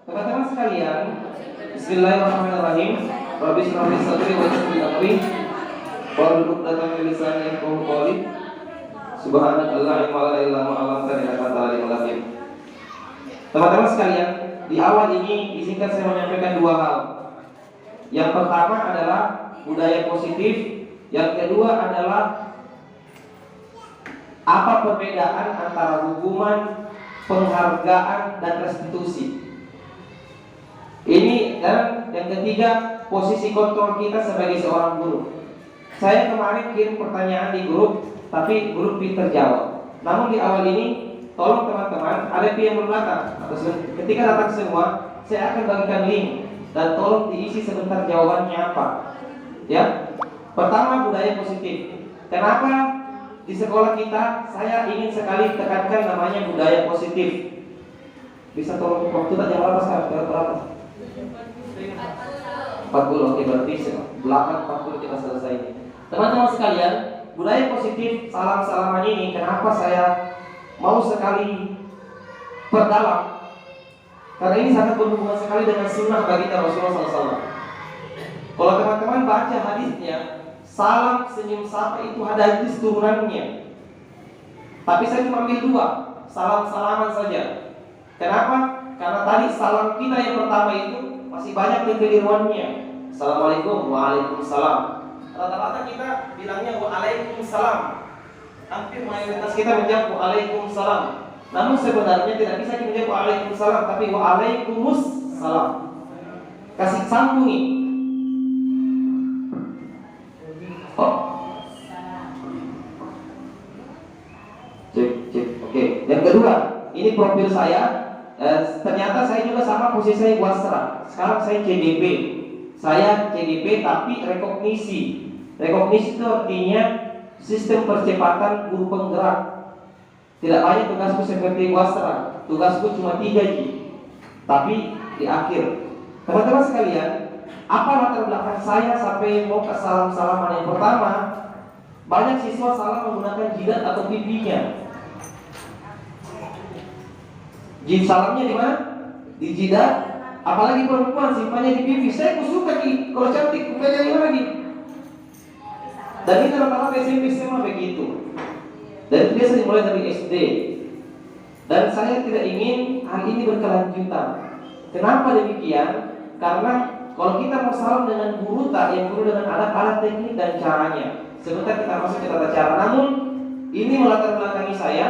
Teman-teman sekalian, Bismillahirrahmanirrahim. Rabbi shrah li sadri wa yassir li amri wahlul 'uqdatam min lisani yafqahu qawli. Subhanaka la ilma lana illa ma 'allamtana innaka antal alimul hakim. Teman-teman sekalian, di awal ini izinkan saya menyampaikan dua hal. Yang pertama adalah budaya positif, yang kedua adalah apa perbedaan antara hukuman, penghargaan, dan restitusi. Ini, dan yang ketiga, posisi kontrol kita sebagai seorang guru. Saya kemarin kirim pertanyaan di grup, tapi grup terjawab. Namun di awal ini, tolong teman-teman, ada yang belakang atau ketika datang semua, saya akan bagikan link dan tolong diisi sebentar jawabannya apa. Ya, pertama budaya positif. Kenapa di sekolah kita saya ingin sekali tekankan namanya budaya positif? Bisa tolong waktu tak jam berapa sekarang? Berapa? 40, oke, berarti 8.40 kita selesai. Teman-teman sekalian, budaya positif salam-salaman ini kenapa saya mau sekali perdalam? Karena ini sangat berhubungan sekali dengan sunnah baginda Rasulullah SAW. Kalau teman-teman baca hadisnya, salam senyum sapa itu ada hadis turunannya. Tapi saya cuma ambil dua, salam-salaman saja. Kenapa? Karena tadi salam kita yang pertama itu masih banyak kekeliruannya. Assalamualaikum, waalaikumsalam. Rata-rata kita bilangnya waalaikumsalam. Hampir mayoritas kita menjawab waalaikumsalam. Namun sebenarnya tidak bisa menjawab waalaikumsalam, tapi waalaikumussalam. Kasih sambung nih. Oh. Cek. Oke. Yang kedua, ini profil saya. Ternyata saya juga sama posisi saya wasra. Sekarang saya CDP. Saya CDP tapi rekognisi. Rekognisi itu artinya sistem percepatan guru penggerak. Tidak banyak tugasku seperti wasra. Tugasku cuma 3G. Tapi di akhir. Teman-teman sekalian, apa latar belakang saya sampai mau ke salam-salaman? Yang pertama, banyak siswa salah menggunakan jidat atau pipinya. Jin salamnya di mana? Di jidat. Apalagi perempuan simpannya di pipi. Saya suka ki kalau cantik, bukannya di mana lagi? Dan itu rata-rata SMP SMA begitu. Dan biasa dimulai dari SD. Dan saya tidak ingin hal ini berkelanjutan. Kenapa demikian? Karena kalau kita mau salam dengan guru, tak yang guru dengan alat-alat teknik dan caranya. Sebentar kita masuk ke tata cara. Namun ini melatar belakangi saya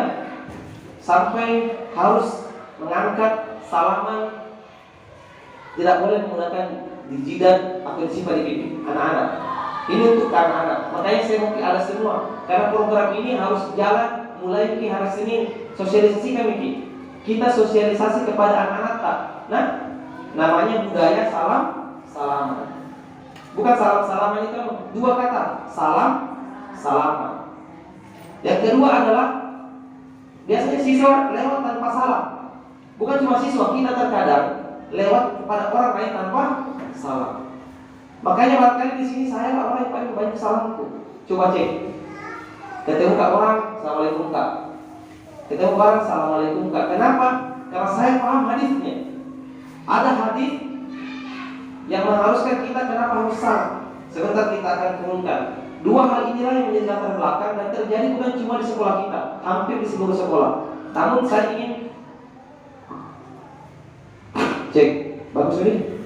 sampai harus mengangkat salaman, tidak boleh menggunakan di jidat atau disimpan di pipi anak-anak. Ini untuk anak-anak. Makanya saya mau ada semua. Karena program ini harus jalan mulai hari Senin. Sosialisasi kami kita sosialisasi kepada anak-anak tak. Nah, namanya budaya salam-salaman. Bukan salam-salaman itu dua kata, salam-salaman. Yang kedua adalah biasanya siswa lewat tanpa salam. Bukan cuma siswa, kita terkadang lewat kepada orang lain tanpa salam. Makanya barangkali di sini saya lah orang yang paling banyak salamku. Coba cek. Ketemu kak orang, assalamualaikum kak. Ketemu orang, assalamualaikum kak. Kenapa? Karena saya paham hadisnya. Ada hadis yang mengharuskan kita kenapa harus salam. Sebentar kita akan turunkan. Dua hal inilah yang menjadi latar belakang dan terjadi bukan cuma di sekolah kita, hampir di seluruh sekolah. Namun saya ingin cek, bagus ini.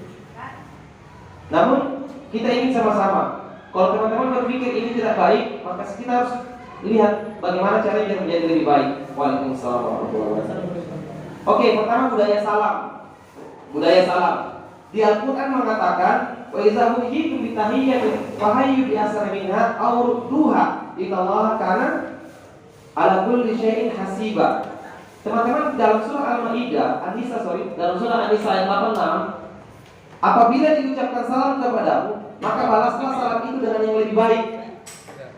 Namun kita ingin sama-sama. Kalau teman-teman berpikir ini tidak baik, maka kita harus lihat bagaimana caranya menjadi lebih baik. Waalaikumsalam warahmatullahi wabarakatuh. Oke, pertama budaya salam. Budaya salam. Di Al-Quran mengatakan, wa idza huyitum bi tahiyyatin fahayyu bi ahsana minha aw rudduha innallaha kana ala kulli syai'in hasiba. Teman-teman, dalam surah Al-Maidah, dalam surah An-Nisa ayat 86, apabila diucapkan salam kepadamu, maka balaslah salam itu dengan yang lebih baik,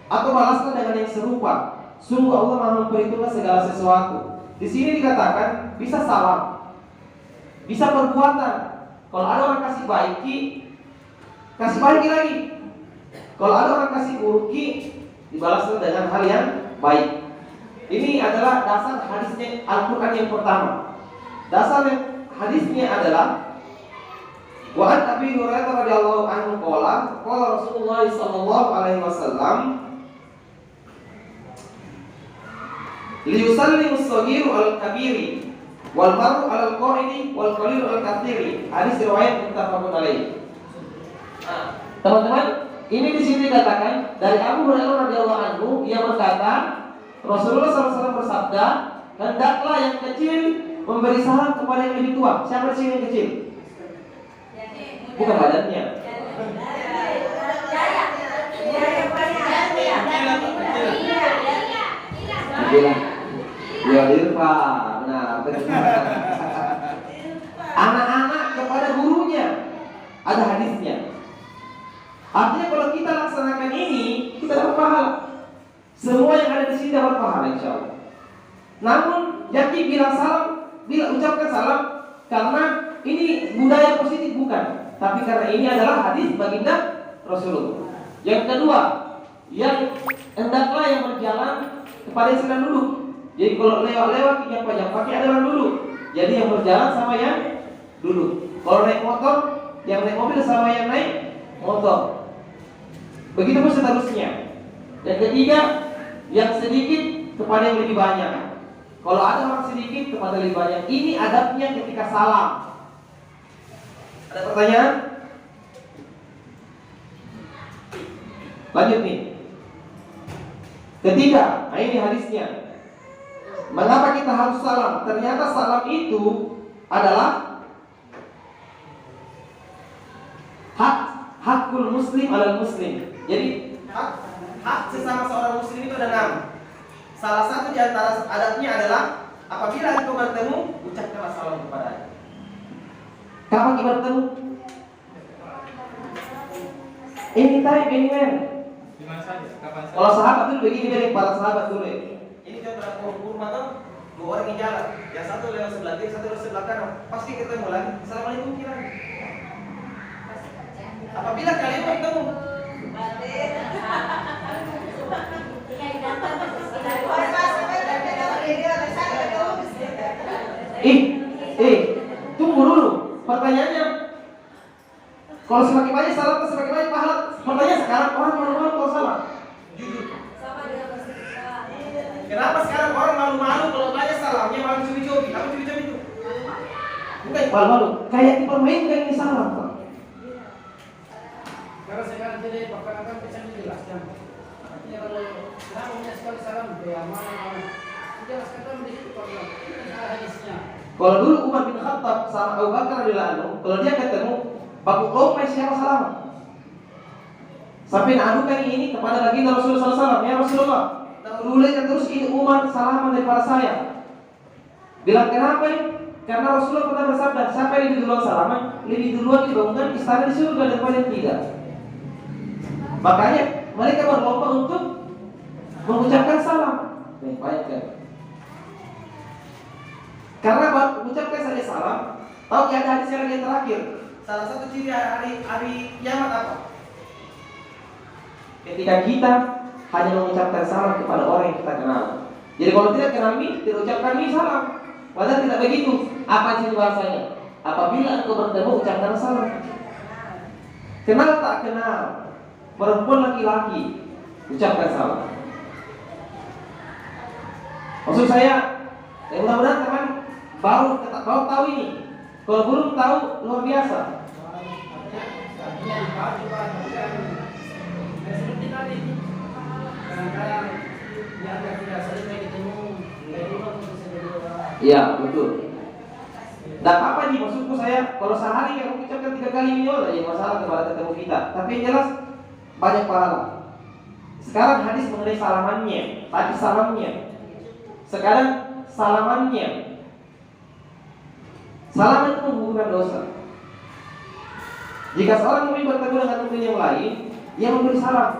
atau balaslah dengan yang serupa. Sungguh Allah Maha memperhitungkan segala sesuatu. Di sini dikatakan bisa salam, bisa perbuatan. Kalau ada orang kasih baiki, kasih baiki lagi. Kalau ada orang kasih buruki, dibalaslah dengan hal yang baik. Ini adalah dasar hadisnya Al-Quran yang pertama. Dasar hadisnya adalah wa an Abi Hurairah radhiyallahu anhu qala Rasulullah sallallahu alaihi wasallam liyusallimu as-saghiru al-kabiri wal mar'u 'alal qa'idi wal qalilu 'alal katsiri. Hadis riwayat muttafaqun alaih. Teman-teman, ini di sini dikatakan dari Abu Hurairah radhiyallahu anhu, ia berkata, Rasulullah SAW bersabda, hendaklah yang kecil memberi salam kepada yang lebih tua. Siapa sih yang kecil? Bukan badannya. Ya Irfa, benar. Anak-anak kepada gurunya. Ada hadisnya. Artinya kalau kita laksanakan ini, kita dapat pahala. Semua yang ada di sini dapat pahala insya Allah. Namun, jadi bila ucapkan salam, karena ini budaya positif bukan, tapi karena ini adalah hadis baginda Rasulullah. Yang kedua, yang hendaklah yang berjalan kepada yang sedang duduk. Jadi kalau lewat-lewat yang pakai adalah duduk. Jadi yang berjalan sama yang duduk. Kalau naik motor, yang naik mobil sama yang naik motor. Begitu pun seterusnya. Yang ketiga, yang sedikit kepada yang lebih banyak. Kalau ada orang sedikit kepada lebih banyak. Ini adabnya ketika salam. Ada pertanyaan? Lanjut nih. Ketiga, nah ini hadisnya. Mengapa kita harus salam? Ternyata salam itu adalah hakul muslim alal muslim. Jadi hak sesama seorang muslim itu ada 6. Salah satu di antara adabnya adalah apabila engkau bertemu, ucapkanlah salam kepadanya. Kapan kita bertemu? Anytime, anywhere. Dimana saja, kapan saja. Kalau sahabat dulu begini dari para sahabat dulu. Ini kan berapa rumah kan? 2 orang yang jalan. Yang satu lewat sebelah kiri, satu lewat sebelah kanan. Pasti ketemu lagi. Assalamualaikum kira. Apabila kalian bertemu, tunggu dulu. Pertanyaannya, kalau semakin banyak salam atau semakin banyak pahala? Pertanyaan sekarang orang malu-malu kalau salam. Jujur. Kenapa sekarang orang malu-malu kalau tanya salamnya malu cubi-cubi? Apa cubi-cubi itu? Bukan malu-malu. Kayak dipermainkan ini salam. Karena sekarang tidak akan bisa dijelaskan. Artinya kalau kenapa banyak sekali salam ya mana dijelaskan dalam di situ program. Ini hadisnya. Kalau dulu Umar bin Khattab sama Abu Bakar radhiyallahu anhu, kalau dia ketemu, Bapak Umar siapa salam? Sampai adukan ini kepada baginda Rasulullah SAW. Ya Rasulullah, ulaikan terus ini Umar salaman daripada saya. Bilang kenapa ini? Karena Rasulullah pernah bersabda, siapa yang lebih duluan salaman, lebih duluan dibangunkan istana di surga daripada yang tidak. Makanya mereka berlomba untuk mengucapkan salam. Bayangkan. Karena mengucapkan saja salam, tahu ada hadis yang terakhir. Salah satu ciri hari kiamat apa? Ketika kita hanya mengucapkan salam kepada orang yang kita kenal. Jadi kalau tidak kenal tidak ucapkan salam. Padahal tidak begitu. Apa ciri bahasanya? Apabila engkau bertemu ucapkan salam. Kenal tak kenal, perempuan laki-laki, ucapkan salam. Maksud saya, mudah-mudahan teman baru tahu ini. Kalau belum tahu luar biasa. Seperti tadi, kadang-kadang yang tidak sering ketemu, Iya betul. Dan apa nih maksudku saya? Kalau sehari yang mengucapkan 3 kali ini ya masalah kepada ketemu kita. Tapi yang jelas banyak pahala. Sekarang hadis mengenai salamannya, tadi salamnya. Sekarang salamannya. Salam itu menghubungkan dosa. Jika seorang mukmin bertemu dengan mukmin yang lain, ia memberi salam,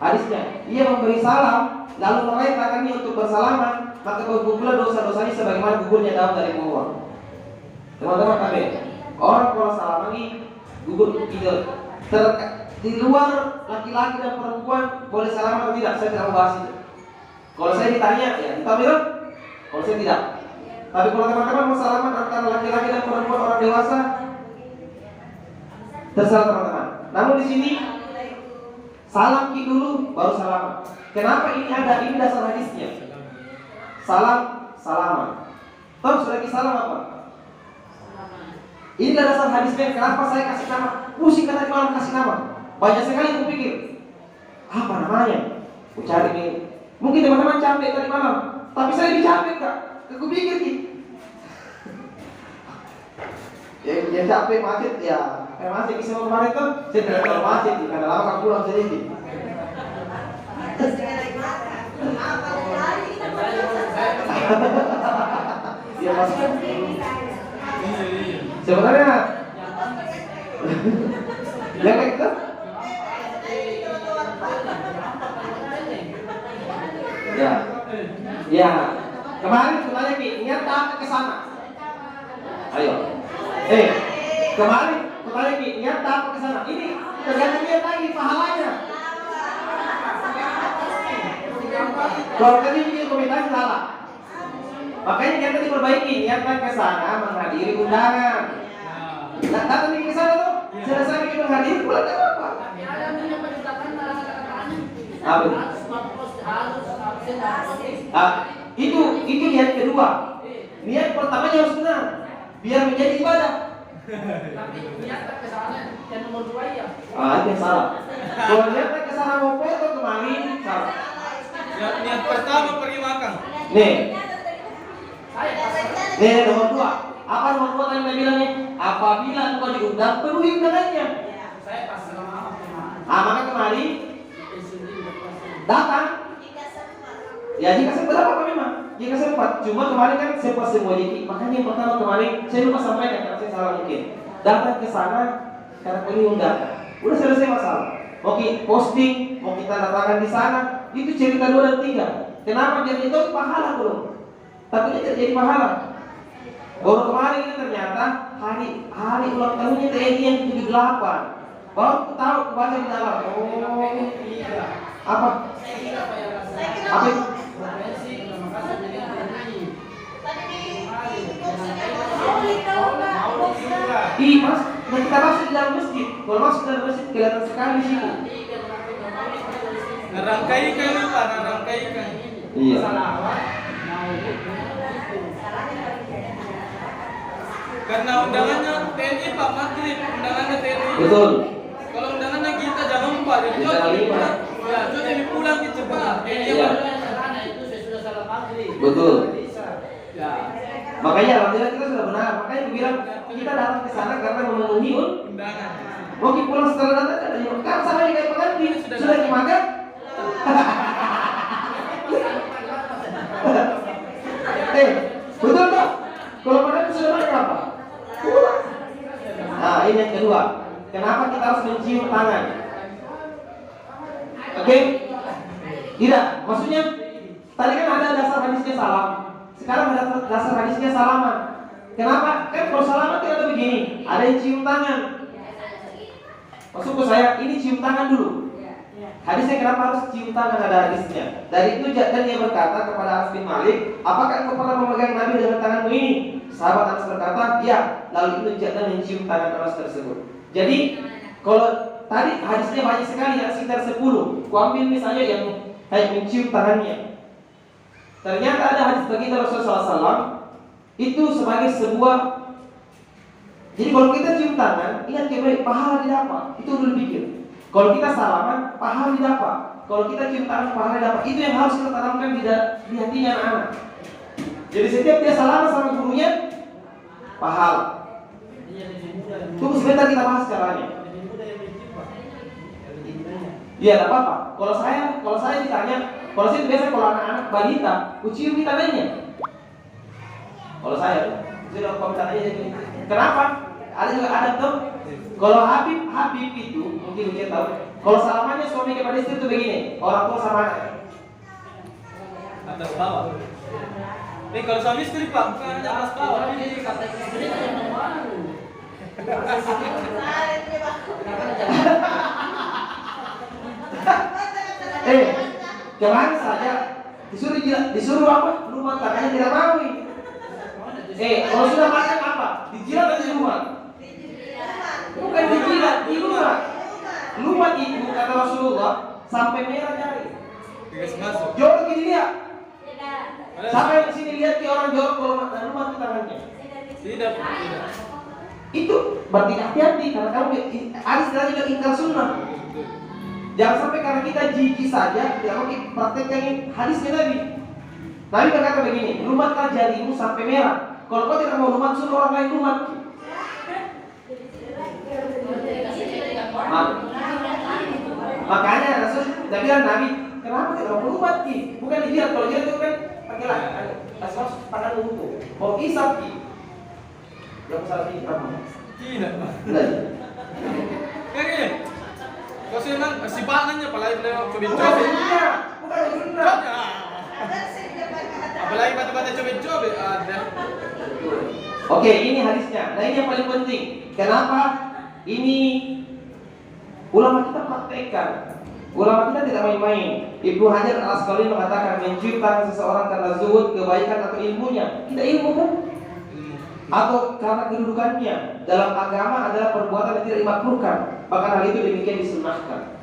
hadisnya, ia memberi salam lalu meraih tangannya untuk bersalaman, maka bergugurlah dosa-dosanya sebagaimana gugurnya daun dari pohon. Teman-teman kami, orang kalau salam lagi gugur gitu. Di luar laki-laki dan perempuan boleh salam atau tidak? Saya tidak membahas itu. Kalau saya ditanya, ya kita bilang. Kalau saya tidak. Tapi kalau teman-teman mau salaman antara laki-laki dan perempuan orang dewasa, terserah teman-teman. Namun di sini salam ki dulu baru salaman. Kenapa ini ada? Ini dasar hadisnya. Salam, salaman. Tahu sudah ki salam apa? Ini dasar hadisnya. Kenapa saya kasih nama? Pusing tadi malam kasih nama. Banyak sekali aku pikir apa namanya? Aku cari ini. Mungkin teman-teman capek tadi malam, tapi saya lebih capek kak. Aku pikir ki. Ya capek macet ya. Kayak macet kisah kemarin tuh. Saya tidak tahu macet. Karena lama kan pulang saya ini. Ya mas. Sebenarnya ya kayak gitu. Ya, ya. Kemarin sebenarnya Ki, niat tak ke sana. Ayo. Kemarin sebenarnya Ki, niat tak ke sana. Ini tergantung niat lagi pahalanya. Kalau tadi bikin komentar salah. Makanya kita diperbaiki, niatkan ke sana menghadiri undangan. Nah, datang ke sana tuh, selesai bikin menghadiri pulang ke apa? Itu niat kedua. Niat pertamanya harus benar, biar menjadi ibadah. Tapi niat ke sana yang nomor 2 ya. Itu yang salah. Kalau niat ke sana mau foto kemari, salah. Niat pertama pergi makan. Nih, nomor 2. Apa nomor 2 tadi saya bilangnya? Apabila engkau diundang, penuhi undangannya. Saya pas sama Maka kemari datang. Ya jika sempat apa memang? Jika sempat, cuma kemarin kan sempat semua dikit. Makanya yang pertama kemarin saya lupa sampaikan karena saya salah mungkin. Datang ke sana karena penuhi undangan. Udah selesai masalah. Mau kita posting, mau kita datangkan di sana, itu cerita 2 dan 3. Kenapa jadi itu pahala belum? Takutnya terjadi pahala. Baru kemarin ini ternyata hari ulang tahunnya TNI yang 78. Baru tahu kebaca di dalam. Apa? Apa? Mas, nah kita masuk di dalam masjid. Kalau masuk di dalam masjid kelihatan sekali di situ. Narangkai kan lupa, narangkai kan. Iya. Karena undangannya TNI Pak Maghrib, undangannya TNI. Betul. Kalau undangannya kita jam 4, jadi Kita lima. Ya, jadi pulang kita cepat. Iya. itu saya sudah salah maghrib. Betul. Ya. Makanya alhamdulillah kita sudah benar. Makanya aku bilang kita datang ke sana karena memenuhi Undangan. mungkin pulang setelah datang ada yang kan sama yang kayak pengantin sudah dimakan. Betul tak? Kalau pengantin sudah makan apa? Nah ini yang kedua. Kenapa kita harus mencium tangan? Oke? Tidak. Maksudnya tadi kan ada dasar hadisnya salam. Sekarang ada dasar hadisnya salaman. Kenapa? Kan kalau salaman tidak ada begini. Ada yang cium tangan. Maksudku saya, ini cium tangan dulu. Hadisnya kenapa harus cium tangan, ada hadisnya. Dari itu dan dia berkata kepada Anas bin Malik, apakah engkau pernah memegang Nabi dengan tanganmu ini? Sahabat Anas berkata, ya. Lalu itu dan mencium tangan Anas tersebut. Jadi kalau tadi hadisnya banyak sekali, ya sekitar 10. Ku ambil misalnya yang kayak mencium tangannya. Ternyata ada hadis baginda Rasulullah SAW itu sebagai sebuah. Jadi kalau kita cium tangan, ingat kembali pahala didapat. Itu dulu pikir. Kalau kita salaman, pahala didapat. Kalau kita cium tangan, pahala didapat. Itu yang harus kita tanamkan di hatinya anak-anak. Jadi setiap dia salaman sama gurunya, pahala. Tunggu sebentar kita bahas caranya. Iya, tidak apa-apa. Kalau saya ditanya, kalau saya biasa kalau anak-anak balita, cium tangannya. Kalau saya, sudah komentarnya jadi. Kenapa? Ada juga ada tuh. Kalau Habib itu mungkin kita tahu. Kalau salamannya suami kepada istri itu begini, orang tua sama anak. Atas bawah. Kalau suami istri Pak, bukan atas bawah. Ini kata istri yang mau. Kemarin saja disuruh apa? Rumah tangganya tidak mau. Kalau sudah makan apa? Dijilat atau dilumat? Bukan dijilat, dilumat. Lumat itu kata Rasulullah sampai merah jari. Dikasih masuk. Jorok gini lihat. Sampai di sini lihat di orang jorok kalau makan lumat di tangannya. Tidak. Itu berarti hati-hati karena kamu ada istilahnya juga ingkar sunnah. Jangan sampai karena kita jijik saja tidak mau kita praktekkan hadisnya Nabi. Nabi berkata begini, lumatlah jarimu sampai merah. Kalau kau tidak mau lumat, suruh orang lain lumat. Makanya Rasul tidak bilang Nabi, kenapa tidak mau lumat ki? Bukan dijilat, kalau jilat itu kan pakailah, kasih masuk tangan untuk mau isap ki. Yang salah ini apa? Tidak. Tidak. Kayak gini. Kau senang simpaannya apalagi beliau Bukan coba-coba. sunnah, bukan sunnah. Apalagi baca-baca coba-coba ada. Oke, ini hadisnya. Nah ini yang paling penting. Kenapa? Ini ulama kita praktekkan. Ulama kita tidak main-main. Ibnu Hajar Al-Asqalani mengatakan mencium tangan seseorang karena zuhud, kebaikan atau ilmunya. Tidak ilmu kan? Atau karena kedudukannya dalam agama adalah perbuatan yang tidak dimakruhkan. Bahkan hal itu demikian disunahkan.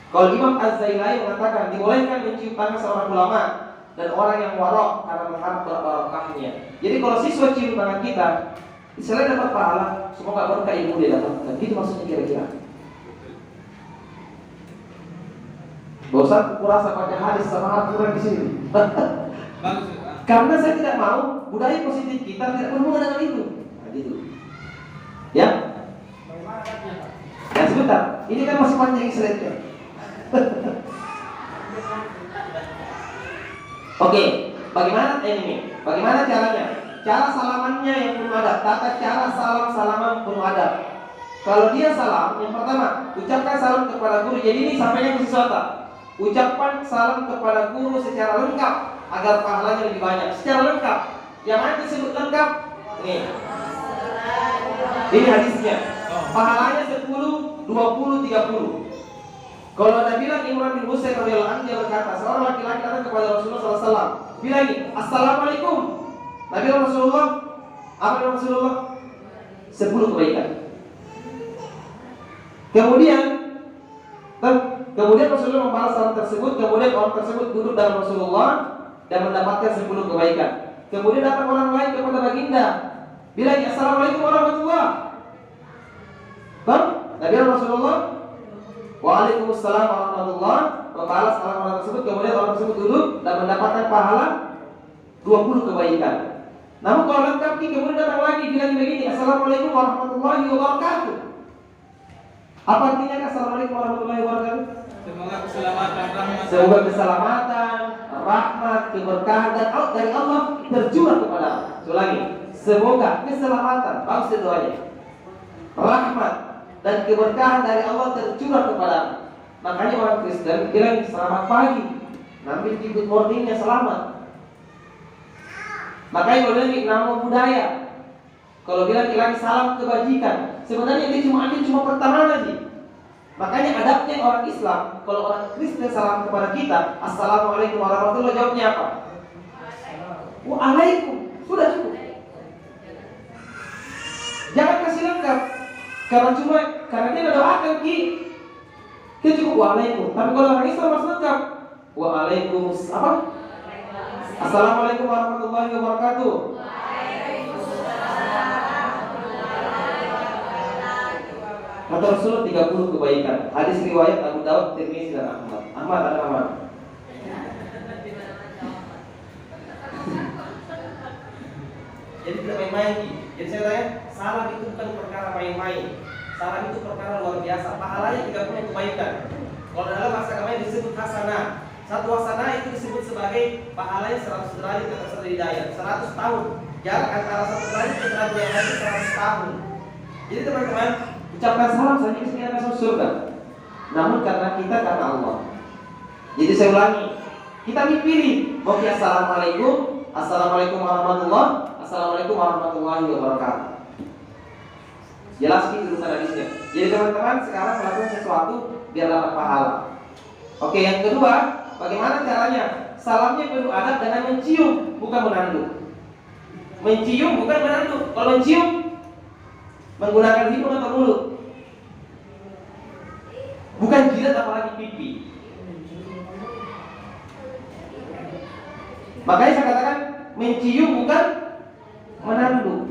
Kalau Imam Az-Zailai mengatakan dibolehkan mencium tangan seorang ulama dan orang yang warok karena mengharap barokahnya. Jadi kalau siswa cium tangan kita, selain dapat pahala, semoga berkah ilmu dia dapatkan. Itu maksudnya kira-kira. Bosan kurasa pakai hadis sama Al-Quran di sini. Bagus. Karena saya tidak mau budaya positif kita tidak berhubungan dengan itu. Nah, gitu. Ya? Bagaimana adabnya, Pak? Ya sebentar. Ini kan masih panjang slide-nya. Oke, bagaimana ini? Bagaimana caranya? Cara salamannya yang penuh adab. Tata cara salaman penuh adab. Kalau dia salam, yang pertama, ucapkan salam kepada guru. Jadi ini sampainya ke siswa. Ucapkan salam kepada guru secara lengkap agar pahalanya lebih banyak. Secara lengkap. Yang mana disebut lengkap? Nih. Ini hadisnya. Pahalanya 10, 20, 30. Kalau ada bilang Imran bin Husain radhiyallahu anhu dia berkata, seorang laki-laki datang kepada Rasulullah SAW. Bilang ini, Assalamualaikum. Nabi Rasulullah, apa yang Rasulullah? 10 kebaikan. Kemudian Rasulullah membalas salam tersebut. Kemudian orang tersebut duduk dalam Rasulullah dan mendapatkan 10 kebaikan. Kemudian datang orang lain kepada baginda, bilang Assalamualaikum warahmatullahi wabarakatuh. Nabi Rasulullah, Waalaikumsalam warahmatullahi wabarakatuh, membalas salam orang tersebut. Kemudian orang tersebut duduk dan mendapatkan pahala 20 kebaikan. Namun kalau lengkap kemudian datang lagi bilang begini, Assalamualaikum warahmatullahi wabarakatuh. Apa artinya Assalamualaikum warahmatullahi wabarakatuh? Semoga keselamatan, rahmat. Semoga keselamatan, rahmat, keberkahan dan dari Allah tercurah kepada. Ulangi. Semoga keselamatan, bagus doanya. Rahmat dan keberkahan dari Allah tercurah kepada. Makanya orang Kristen bilang selamat pagi. Nanti di good morningnya selamat. Makanya kalau bilang nama budaya. Kalau bilang hilang salam kebajikan, sebenarnya dia cuma ambil cuma pertama aja. Makanya adabnya orang Islam, kalau orang Kristen salam kepada kita, Assalamualaikum warahmatullahi wabarakatuh, jawabnya apa? Waalaikum, sudah cukup. Jangan kasih lengkap, karena dia doakan ki, dia cukup waalaikum. Tapi kalau orang Islam harus lengkap, waalaikum apa? Assalamualaikum warahmatullahi wabarakatuh. Kata Rasulullah 30 kebaikan. Hadis riwayat Abu Dawud, Tirmizi dan Ahmad. Ahmad ada Ahmad. Jadi tidak main-main. Jadi saya tanya, salam itu bukan perkara main-main. Salam itu perkara luar biasa. Pahalanya 30 kebaikan. Kalau dalam bahasa agama disebut hasanah. Satu hasanah itu disebut sebagai pahalanya 100 derajat kata Ustaz Hidayat. 100 tahun. Jarak antara satu derajat ke derajat yang lain 100 tahun. Jadi teman-teman, ucapkan salam saja kita akan masuk surga. Namun karena kita karena Allah. Jadi saya ulangi, kita pilih mau assalamualaikum, assalamualaikum warahmatullahi, assalamualaikum warahmatullahi wabarakatuh. Jelas itu urusan hadisnya. Jadi teman-teman sekarang melakukan sesuatu biar dapat pahala. Oke, yang kedua, bagaimana caranya? Salamnya penuh adab dengan mencium, bukan menanduk. Mencium bukan menanduk. Kalau mencium menggunakan hidung atau mulut. Bukan jidat apalagi pipi. Makanya saya katakan mencium bukan menanduk.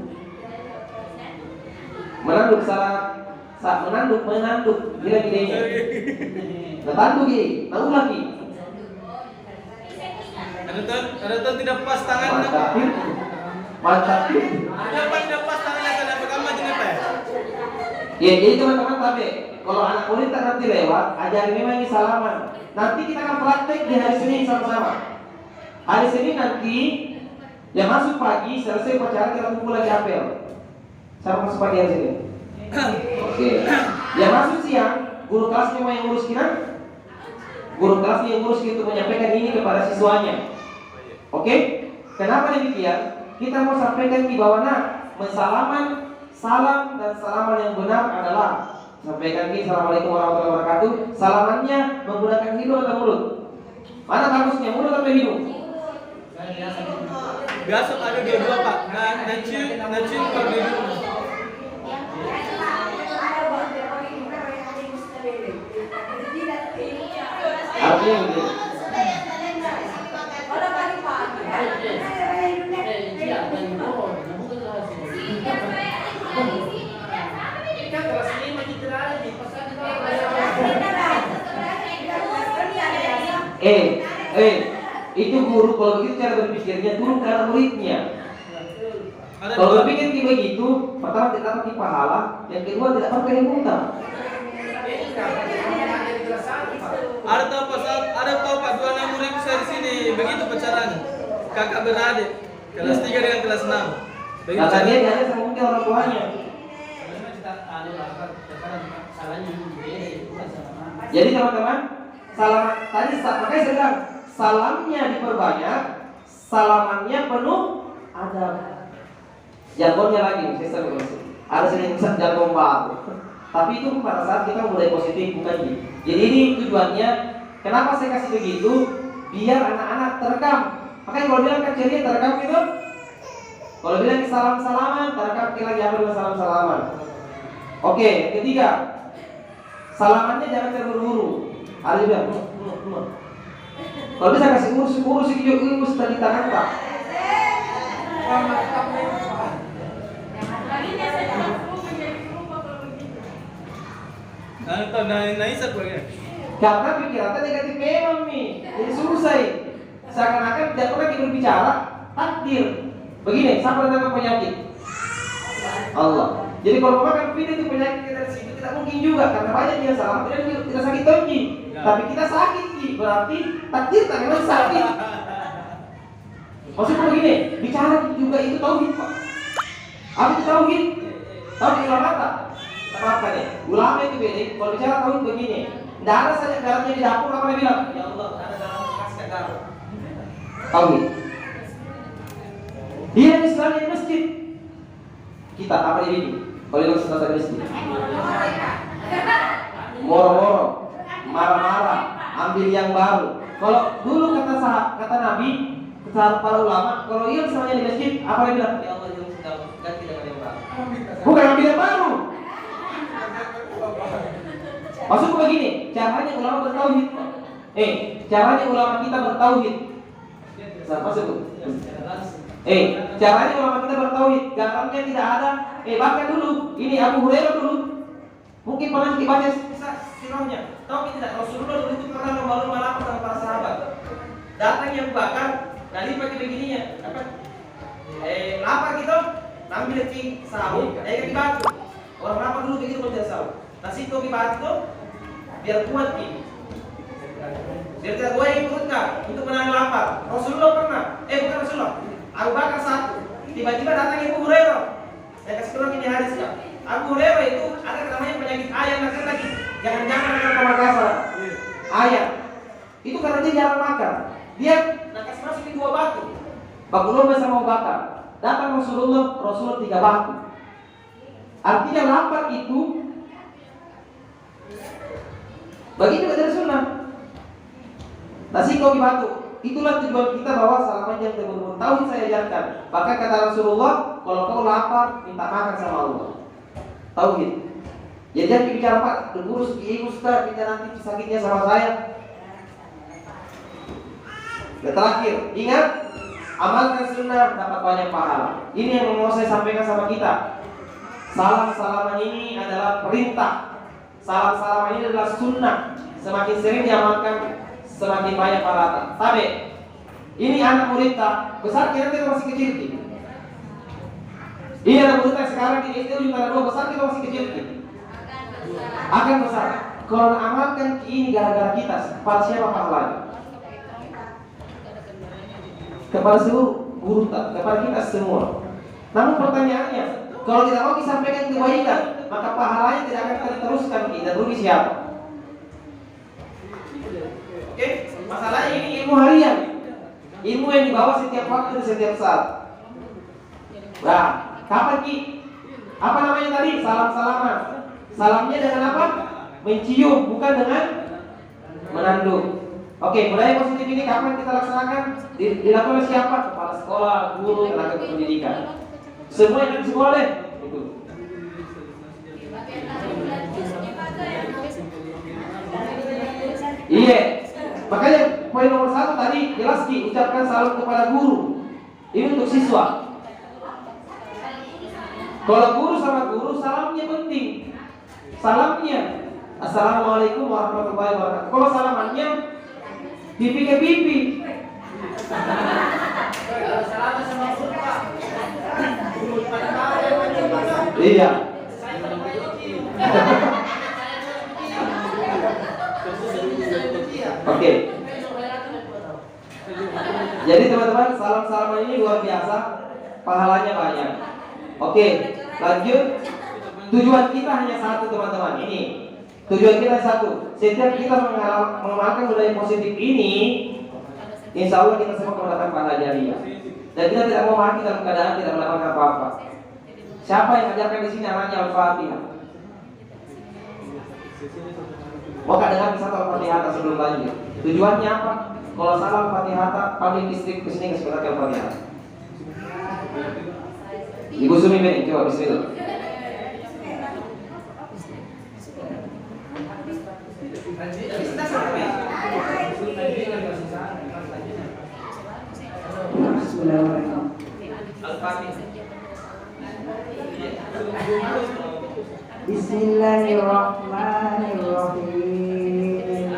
Menanduk saat menanduk gila gilanya. Tanduk gini, tahu lagi. Ada tuh tidak pas tangan. Mantap. Tidak pas tangannya kada pegang maju nih Pak. Ya, jadi teman-teman tapi kalau anak murid nanti lewat, ajarin memang ini salaman. Nanti kita akan praktek di hari Senin sama-sama. Hari Senin nanti yang masuk pagi selesai upacara kita kumpul lagi apel. Sama masuk pagi hari Senin. Oke. Yang masuk siang, guru kelasnya mau yang ngurus kita. Guru kelasnya yang ngurus untuk menyampaikan ini kepada siswanya. Oke? Kenapa demikian? Kita mau sampaikan di bawah mensalaman, salam dan salaman yang benar adalah sampaikan ini Assalamualaikum warahmatullahi wabarakatuh. Salamannya menggunakan hidung atau mulut? Mana bagusnya, mulut atau hidung? Biasa ada G2 Pak. Nacium kalau di hidung. Artinya begini. Itu guru kalau begitu cara berpikirnya turun ke anak muridnya. Kalau berpikir kayak begitu, pertama tidak dapat pahala, yang kedua tidak pakai hutang. Ada tahu Pak dua anak murid saya di sini begitu pacaran. Kakak beradik kelas 3 dengan kelas 6. Kata dia hanya sama mungkin orang tuanya. Jadi teman-teman, salaman tadi makanya saya bilang salamnya diperbanyak, salamannya penuh adab. Jargonnya lagi, saya sering ada sering jargon baru. Tapi itu pada saat kita mulai positif bukan gitu. Jadi ini tujuannya, kenapa saya kasih begitu? Biar anak-anak terekam. Makanya kalau bilang kan ceria terekam gitu. Kalau bilang salam-salaman, terekam kita lagi apa dengan salam-salaman. Oke, ketiga, salamannya jangan terburu-buru. Ada juga. Kalau bisa kasih urus ikut tadi tangan Pak. Karena pikirannya negatif memang nih, jadi selesai. Seakan-akan tidak pernah kita berbicara takdir. Begini, siapa yang penyakit? Allah. Jadi kalau makan pilih itu penyakit kita dari situ tidak mungkin juga karena banyak dia salah tidak sakit tonji, tapi kita sakit berarti takdir tak memang sakit. Maksudnya begini, bicara juga itu tauhid Pak. Apa itu tauhid? Tauhid ulama tak? Apa nih? Ulama itu beda. Kalau bicara tauhid begini, tidak ada saja garamnya di dapur apa dia bilang? Ya Allah, ada garam kasih garam. Tauhid. Dia misalnya di masjid, kita apa ini? Kalau yang selesai di masjid, moro-moro, marah-marah, ambil yang baru. Kalau dulu kata Nabi, kata para ulama, kalau ia misalnya di masjid, apa dia bilang? Ya Allah, yang sudah ganti dengan yang baru. Bukan ambil yang baru. Maksudku begini, caranya ulama bertauhid. Caranya ulama kita bertauhid. Maksudku. Caranya ulama kita bertauhid. Garamnya tidak ada. Bahkan dulu, ini Abu Hurairah dulu. Mungkin pernah dibaca sirahnya. Tahu tidak? Rasulullah dulu itu pernah lomba-lomba lapar dengan para sahabat. Datang yang bakar, dari pakai begininya. Apa? Lapar gitu, ambil di sahur, kaki batu. Orang lapar dulu begitu kalau tidak sahur. Nasi kopi batu biar kuat nih. Biar tidak goyang perutnya untuk menahan lapar. Rasulullah pernah, bukan Rasulullah. Abu Bakar satu. Tiba-tiba datang Abu Hurairah. Saya kasih tahu ini hadis ya. Abu Hurairah itu ada namanya penyakit ayam lagi. Jangan-jangan ada Makassar. Ayam. Itu karena dia jarang makan. Dia kasih masukin 2 batu. Baku lomba sama Abu Bakar. Datang Rasulullah 3 batu. Artinya lapar itu bagi juga dari sunnah. Nasi kopi batu. Itulah tujuan kita bahwa salaman yang berbunyi tauhid saya ajarkan. Bahkan kata Rasulullah, kalau kau lapar minta makan sama Allah. Tauhid. Jadi jangan bicara Pak, guru segi Ustaz, kita nanti sakitnya sama saya. Dan terakhir, ingat, amalkan sunnah dapat banyak pahala. Ini yang mau saya sampaikan sama kita. Salam-salaman ini adalah perintah. Salam-salaman ini adalah sunnah. Semakin sering diamalkan, semakin banyak pahala. Tapi ini anak murid tak besar, kita masih kecil. Ini anak murid sekarang di SD juga 2 besar, kita masih kecil. Akan besar. Kalau amalkan ini gara-gara kita, kepada siapa pahalanya? Kepada seluruh guru, kepada kita semua. Namun pertanyaannya, kalau tidak mau disampaikan kebaikan, maka pahalanya tidak akan diteruskan. Kita rugi siapa? Oke, masalahnya ini ilmu harian, ilmu yang dibawa setiap waktu dan setiap saat. Nah, kapan Ki? Apa namanya tadi? Salam-salaman. Salamnya dengan apa? Mencium, bukan dengan menanduk. Oke, budaya positif ini kapan kita laksanakan? Dilakukan oleh siapa? Kepala sekolah, guru, tenaga pendidikan. Semua yang di sekolah deh. Itu. Iya. Makanya poin nomor 1 tadi jelas Ki, ucapkan salam kepada guru. Ini untuk siswa. Kalau guru sama guru, salamnya penting. Salamnya, Assalamualaikum warahmatullahi wabarakatuh. Kalau salamannya pipi ke pipi. Iya. Oke. Jadi teman-teman, salam-salaman ini luar biasa, pahalanya banyak. Oke, lanjut. Tujuan kita hanya satu teman-teman. Ini tujuan kita satu. Setiap kita mengamalkan budaya positif ini, insya Allah kita semua mendapatkan pahala jariah. Dan kita tidak mau mati dalam keadaan tidak mendapatkan apa-apa. Siapa yang mengajarkan di sini namanya Al-Fatihah? Mau dengar satu Al-Fatihah sebelum lanjut. Tujuannya apa? Kalau salah Al-Fatihah, panggil istri ke sini ke sebentar Al-Fatihah. Ibu Sumi ini, coba bismillah. Bismillahirrahmanirrahim.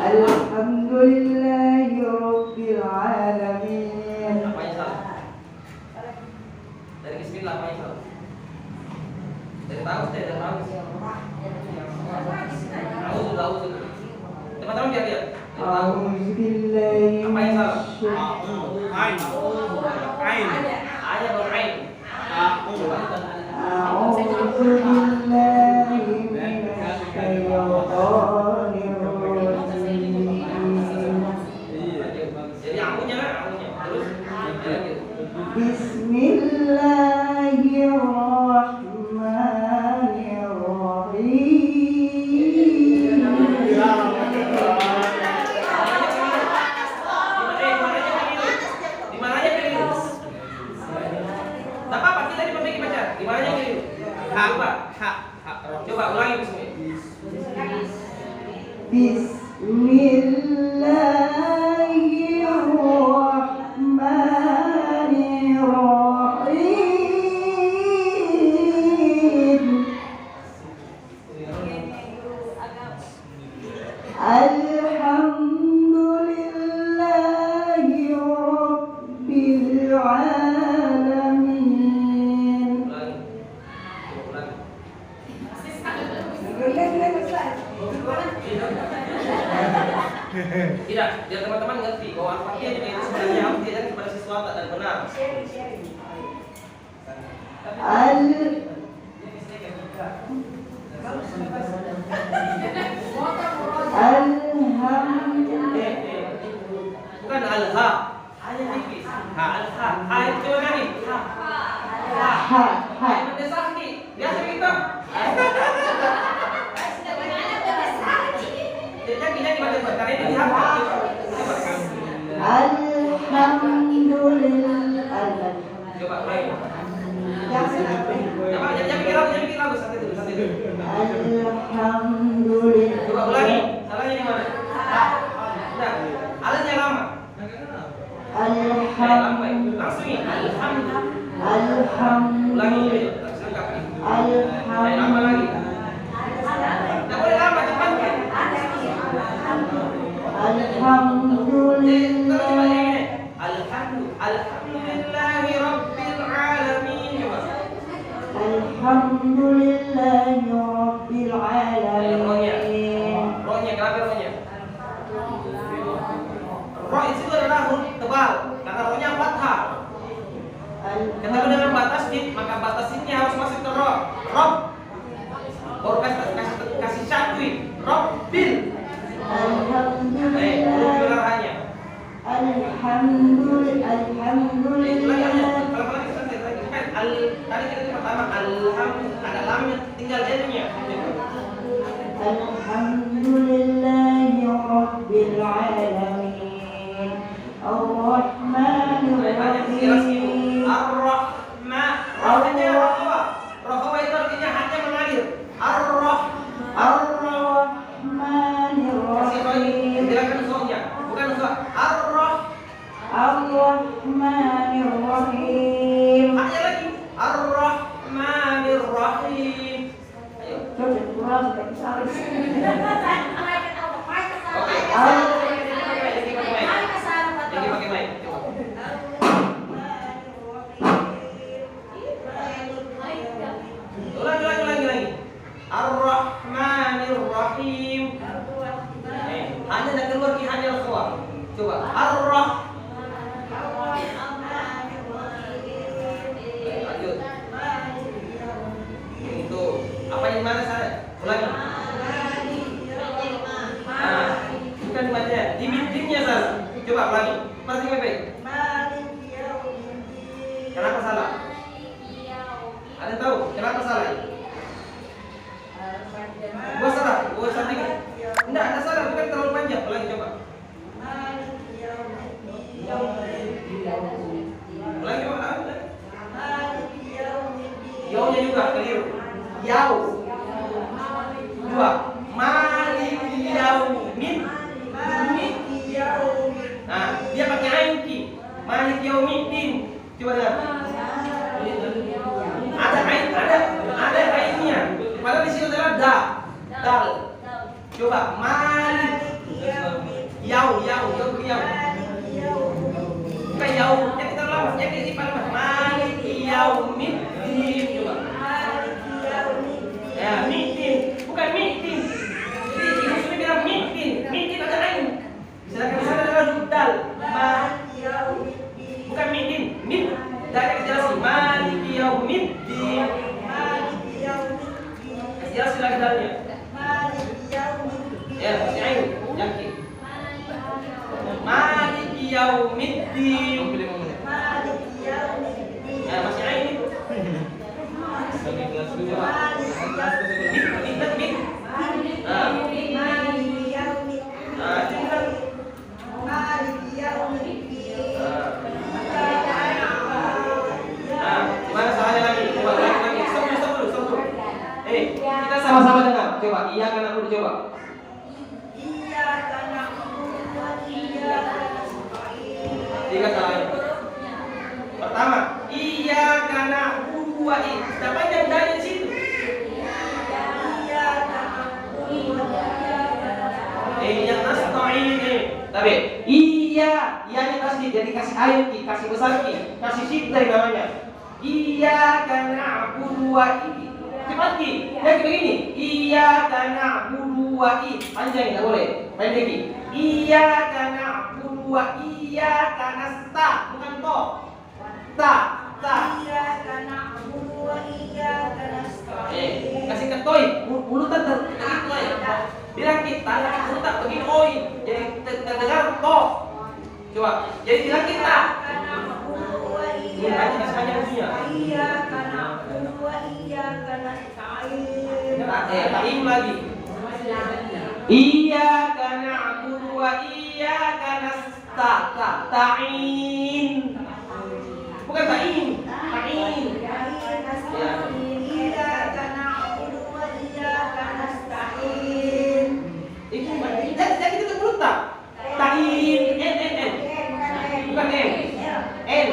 Alhamdulillahi rabbil alamin. Apa yang salah? Dari bismillah apa yang salah? Dari tahu saya dari tahu. Tahu. Teman-teman lihat. A'udzubillahi Apa yang salah? Ain. Ayat atau ain? A'udzubillahi minasyaitonir rajim. Jadi akunya. Terus Bismillahirrahmanirrahim. coba ulangi Bismillahirrahmanirrahim. Alhamdulillahi rabbil alamin. Tidak, biar teman-teman ngerti bahwa Al-Fatihah itu sebenarnya harus diajarkan kepada siswa dan benar. Bukan al-ha, hanya tipis. Ha, al-ha, ha itu mana nih? Ha, ada sakti. Biasa kita. Jadi kita dibaca karena ini dihafal. Alhamdulillah. Coba mulai. Jangan mikir lagu, santai dulu. Alhamdulillah. Coba ulangi. Salahnya di mana? Udah. Alatnya lama. Alhamdulillah. Langsung ya. Alhamdulillah. Ulangi. Alhamdulillah. Lama lagi. Tidak boleh lama, cepat kan? Alhamdulillah. Alhamdulillahi Rabbil Alamin. Alhamdulillahi Rabbil Alamin. Rohnya, kenapa rohnya? Roh itu adalah huruf tebal, karena rohnya fathah. Ketemu dengan batas dit, maka batas ini harus masuk ke roh. Rob. Baru kasih syakwi. Robbil. Huruf belakangnya. Alhamdulillah. Tadi kita pertama ada lamnya, tinggal l-nya. Alhamdulillahi Rabbil Alamin. Ar-Rahmanir Rahim. Ar-Rahman. Rohnya rohawa. Rohawa itu artinya hanya mengalir. Ar-Rahmanir Rahim. Silakan soalnya, bukan soal. Ar-Rahmanir Rahim. Hanya lagi. Ar-Rahmanir Rahim. Ayo. Coba kurang tapi salah. Oke. Jadi pakai mic. Ulangi. Ar-Rahmanir Rahim. Hanya nak keluar ki hanya al-khawa. Coba. Lanjut. Itu apa yang mana saya? Ulangi. Bukan di mana? Di bibirnya salah. Coba ulangi. Perhatikan baik. Kenapa salah? Ada yang tahu kenapa salah? Gua salah, gua cantik. Enggak, ada salah, bukan terlalu panjang. Ulangi coba. Ulangi coba. Yaunya juga keliru. Yau. Dua. Maliki yaumin. Nah, dia pakai ain ki. Maliki yaumiddin. Coba lihat. Ada ainnya. Padahal di sini adalah dal. Coba malik. Yau. Bukan yau. Yang kita lama, yang kita ipal maliki yaumiddin. Coba. Ya, middin. Bukan middin. Jadi maksudnya bilang middin. Middin ada ain. Misalkan di sana adalah dal. Bukan middin. Mid. Dari kejelasan maliki yaumiddin. Jelas lagi dalnya. Ya, masih ain. Yakin. Maliki yaumiddin. Ya, masih ain itu. Mid. Gimana salahnya lagi? Coba lagi. Stop dulu. Kita sama-sama dengar. Coba, iya kan aku coba. Tiga salahnya. Pertama, iya karena dua ini. Siapa yang dari situ? Yang nasta'in ini. Tapi iya yang kasih jadi kasih ayat ki, kasih besar ki, kasih sidai namanya. Iya karena abu dua ini. Cepat ki. Yang begini. Iya karena abu dua ini. Panjang tidak boleh. Pendek ki. Iya karena abu dua. Iya karena sta, bukan to. Ta. Iya karena abu dua. Iya karena sta. Kasih ke toy. Bulutan terkait toy. Bilang kita, kita begini oi. Jadi terdengar to. Coba. Jadi bilang kita. Ini hanya sepanjang dunia. Iya karena dua, iya karena kain. Kain lagi. Iya karena dua, iya karena ta'in. Bukan ta'in, ta'in. Ya. Jadi kita perlu tak? Ta'in, n. Bukan n. N.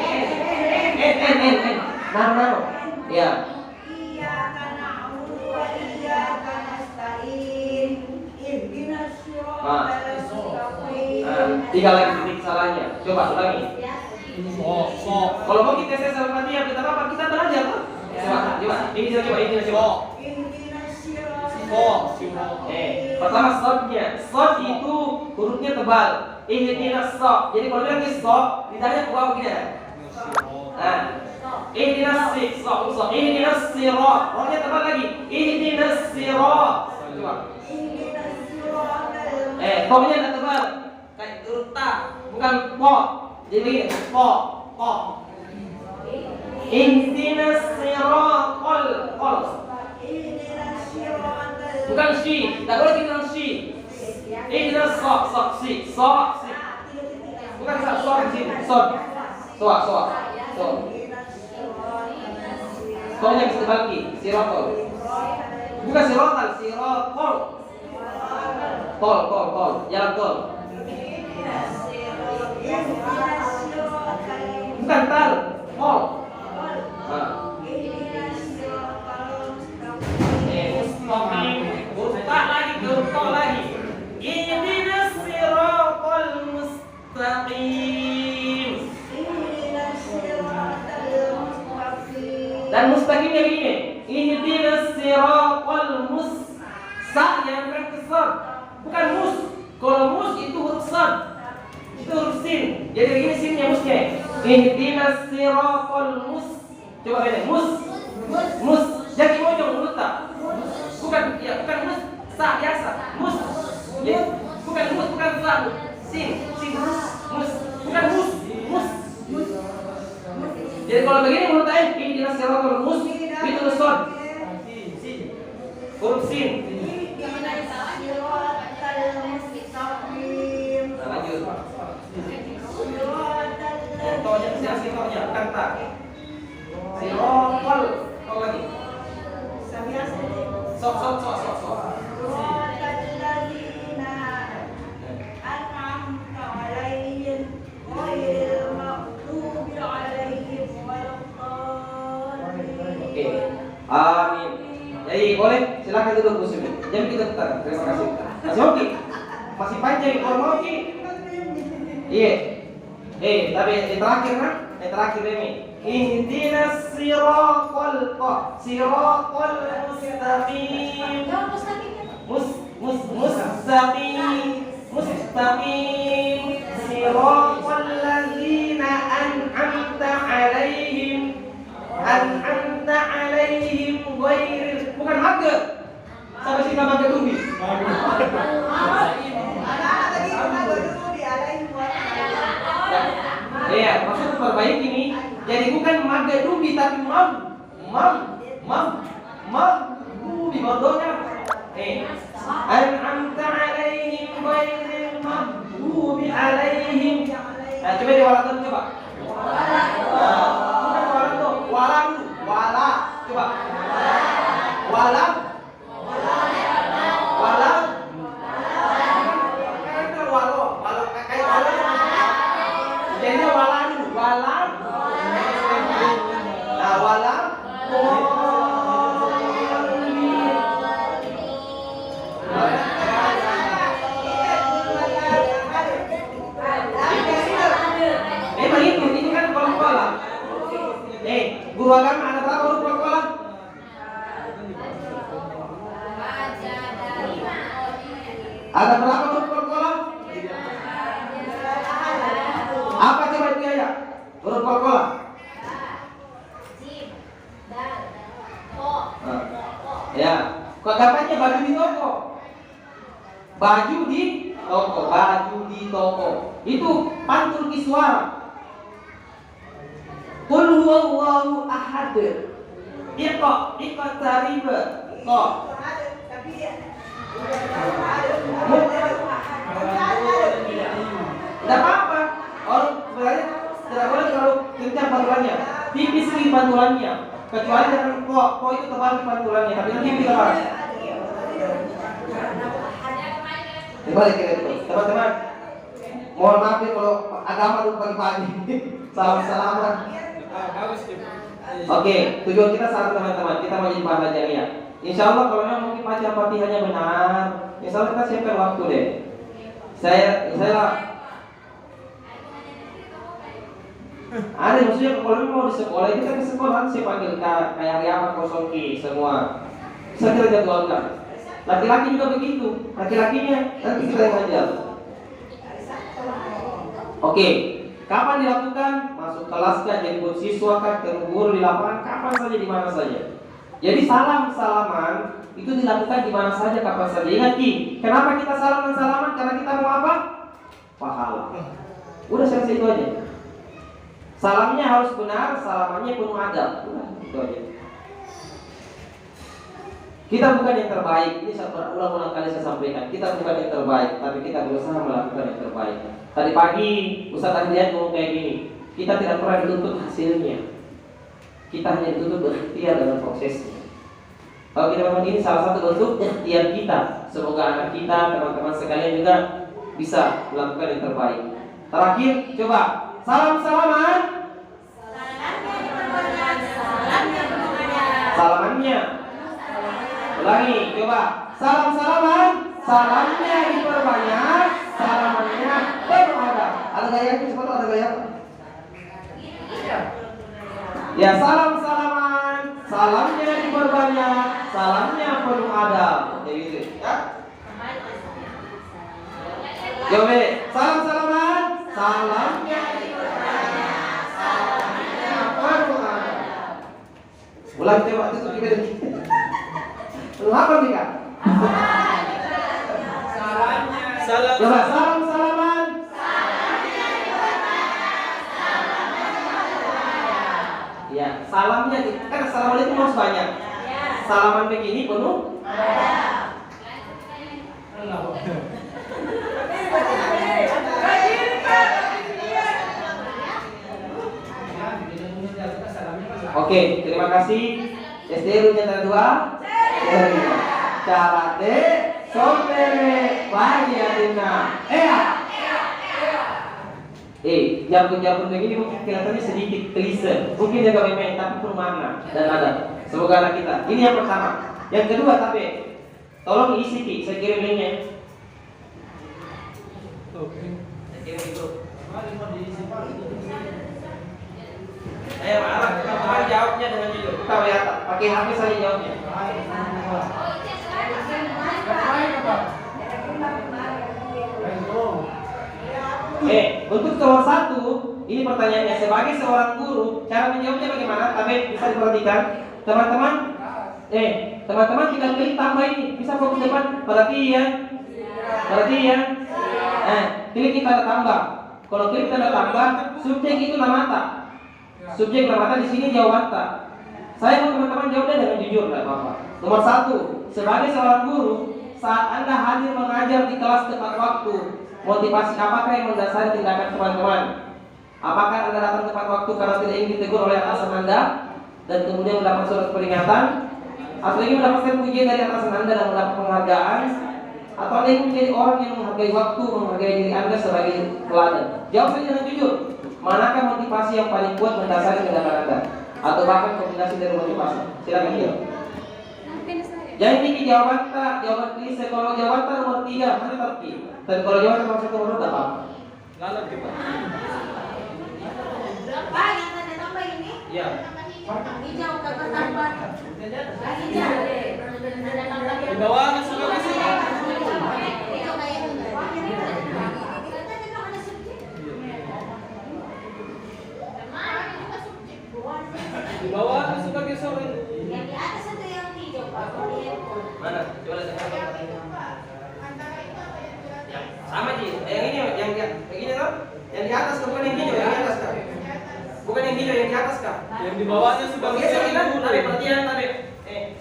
Nano. Ya. Tiga lagi titik salahnya. Coba ulangi. Kalau mau kita tes Al-Fatihah kita apa? Kita belajar kan? Coba. Ini coba. Pertama sodnya. Sod itu hurufnya tebal. Ihdinas sod. Jadi kalau bilang sod, lidahnya ke bawah begini. Nah, ihdinas sod. Ihdinas sirat. Rohnya tebal lagi. Ihdinas sirat. Coba. Pokoknya tidak tebal. Kayak huruf ta, bukan po. Jadi begini, po. Ihdinas siratal qol. Bukan si, tidak boleh bilang si. Ihdinas si. Bukan sok si, sok. Soalnya bisa terbagi, siratal. Bukan siratal, siratal. Tol, jalan tol. Bukan tal, tol. Mustaqim lagi. Ihdinas siratal mustaqim. Dan mustaqimnya begini. Ihdinas siratal sa yang bukan kesar. Bukan mus. Kalau mus itu huruf sad. Itu huruf sin. Jadi begini sinnya musnya. Ihdinas siratal Coba beda. Mus. Jadi mojong mulut tak? Bukan mus. Sa biasa. Mus. Ya. Bukan mus, bukan sa. Sin. Mus. Bukan mus. Jadi kalau begini mulut aja ihdinas siratal itu sad. Huruf sin. Lanjut. Contohnya contohnya kata. Sirotol. Kau lagi. Sok. Oke. Amin. Jadi boleh silakan duduk muslim. Jadi kita putar. Terima kasih. Masih oke? Masih panjang kalau mau oke? Iya. Tapi yang terakhir kan? Yang terakhir ini. Ihdinas siratal mustaqim siratal ladzina an'amta alaihim ghairil bukan maga. Sampai sini maga dumbi. Iya, maksud perbaiki ini. Jadi bukan magdubi tapi magdubi bodohnya. An'amta alaihim ghairil maghdubi alaihim. Nah, coba diwalakan coba. Bukan walam, wala. Coba. Walam. Jadinya walam. Nah, walam. Memang itu kan kol-kola. Guru agama ada berapa huruf kol-kola? Ada berapa huruf kol-kola? Apa coba itu ya? Huruf kol-kola. Ya, kok dapatnya baju di toko? Baju di toko. Itu pantul kiswara. Qul huwallahu ahad. Iqa tariba. Kok. Tidak apa-apa. pantulannya tidak boleh terlalu kencang pantulannya. Tipis sedikit pantulannya. Kecuali dengan kok itu tebal di pantulannya, tapi nanti kita bahas. Kembali ke itu, teman-teman. Mohon maaf ya kalau agama dulu pagi-pagi. Salam-salaman. Bagus sih. Oke, tujuan kita satu teman-teman, kita mau jadi pahala jariah. Insya Allah kalau memang mungkin baca Fatihahnya benar, insya Allah kita siapkan waktu deh. Saya ada maksudnya kalau memang mau di sekolah itu kan di sekolah saya panggil kayak hari apa kosongki semua. Saya kira jadwalkan. Laki-laki juga begitu, laki-lakinya nanti kita yang ngajar. Oke, kapan dilakukan? Masuk kelas kan, jemput siswa kan, ketemu guru di lapangan, kapan saja di mana saja. Jadi salaman itu dilakukan di mana saja, kapan saja. Ingat Ki, kenapa kita salaman? Karena kita mau apa? Pahala. Udah selesai itu aja. Salamnya harus benar, salamannya penuh adab. Udah, itu aja. Kita bukan yang terbaik. Ini ulang-ulang kali saya sampaikan. Kita bukan yang terbaik, tapi kita berusaha melakukan yang terbaik. Tadi pagi Ustaz Andrian ngomong kayak gini. Kita tidak pernah dituntut hasilnya. Kita hanya dituntut berikhtiar dalam prosesnya. Kalau kita memang ini salah satu bentuk ikhtiar kita. Semoga anak kita, teman-teman sekalian juga bisa melakukan yang terbaik. Terakhir, coba salaman. Salamannya. Ulangi, coba salaman. Salamnya diperbanyak, salamannya penuh adab. Ada gayanya, cepat ada gaya. Ya, salaman, salamnya diperbanyak, salamnya penuh adab. Jadi gitu, ya. Coba, salaman, salamnya diperbanyak, salamnya penuh adab. Ulang coba tutup juga deh. Penuh apa nih Kak? Salam. Coba salaman. Ya, salamnya kan assalamualaikum harus banyak. Salaman begini penuh. Oke, terima kasih. SDR nya 2. Carate sombere bahagiatina. Jabun-jabun begini mungkin kelihatannya sedikit klise, mungkin dia gak main tapi bermakna dan ada. Semoga anak kita. Ini yang pertama. Yang kedua tapi tolong isi Ki, saya kirim linknya. Saya kirim itu. Teman jawabnya dengan jujur. Kita WA, pakai HP saja jawabnya. Untuk nomor 1, ini pertanyaannya sebagai seorang guru, cara menjawabnya bagaimana? Tapi bisa diperhatikan, teman-teman. Teman-teman tinggal klik tambah ini, bisa fokus depan. Perhatian. Klik tanda tambah. Kalau klik tanda tambah, subjek itu namata. Subjek namata di sini jawaban tak. Saya mau teman-teman jawabnya dengan jujur, tidak apa-apa. Nomor 1, sebagai seorang guru, saat Anda hadir mengajar di kelas tepat waktu, motivasi apakah yang mendasari tindakan teman-teman? Apakah Anda datang tepat waktu karena tidak ingin ditegur oleh atasan Anda dan kemudian mendapat surat peringatan? Atau ingin mendapatkan pujian dari atasan Anda dan mendapat penghargaan? Atau Anda ingin menjadi orang yang menghargai waktu, menghargai diri Anda sebagai teladan? Jawab saja dengan jujur. Manakah motivasi yang paling kuat mendasari tindakan Anda? Atau bahkan kombinasi dari motivasi? Silakan jawab. Jangan ini jawaban tak, jawaban klise. Kalau jawaban tak nomor 3, mana tapi? Dan kalau jawaban nomor 1 nomor 2 apa? Lalat kita. Pak, yang tanda tambah ini? Iya. Hijau tambah tambah. Lagi hijau. Di bawah masih bagus sih. Hijau kayak ini. Di bawah masih pakai sore. Yang di atas itu yang hijau, Pak. Mana? Coba lihat. Sama Ji. Yang ini yang begini kan? Yang di atas bukan yang hijau, yang di atas kan? Bukan yang hijau, yang di atas kan? Yang di bawahnya sudah Oke, saya bilang, tapi perhatian tapi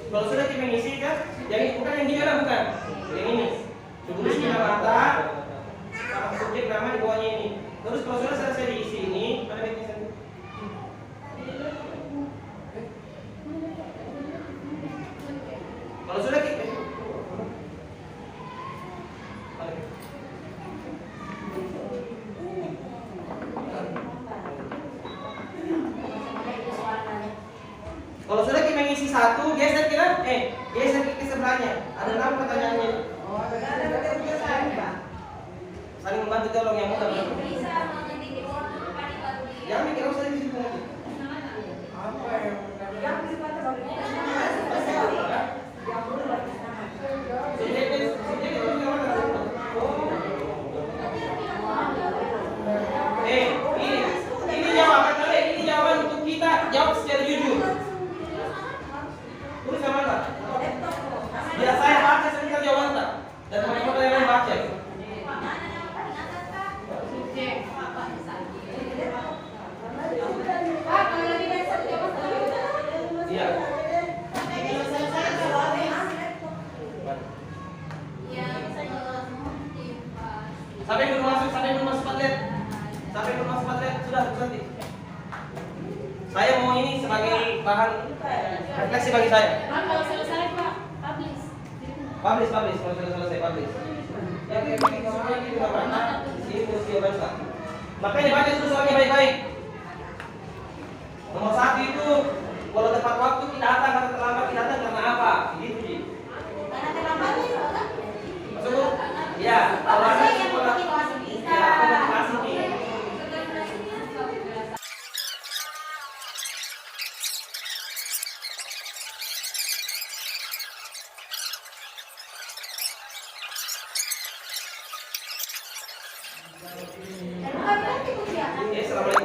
kalau sudah tim mengisi kan, yang bukan yang hijau lah bukan. Yang ini. Tulis nama mata, sama subjek nama di bawahnya ini. Terus kalau sudah selesai diisi ini, mana baiknya saya? Kalau sudah kita kalau sudah kita mengisi satu, geser ke sebelahnya. Ada 6 pertanyaannya. Saling membantu tolong yang mudah. Bisa mengetik di bawah depan baru di. Jangan mikir usah di situ lagi. Ini jawaban kalian, ini jawaban untuk kita jawab secara jujur. Tulis sama tak? Biar saya baca sebentar jawaban tak? Dan teman-teman yang lain baca. Iya. Sampai belum masuk 4 lihat. Sampai belum masuk 4 lihat sudah nanti. Saya mau ini sebagai bahan refleksi bagi saya. Kalau selesai Pak, publish. Publish kalau sudah selesai publish. Ya kita semua ini juga baca. Ini mesti baca. Makanya baca dulu soalnya baik-baik. Nomor 1 itu kalau tepat waktu kita datang, kata terlambat kita datang karena apa? Gitu Ji. Karena terlambat itu kan? Maksudku? Ya, kalau ada Saya yang sekolah. memotivasi kita. Ya, aku motivasi nih. Dan bukan berarti ujian. Oke, assalamualaikum.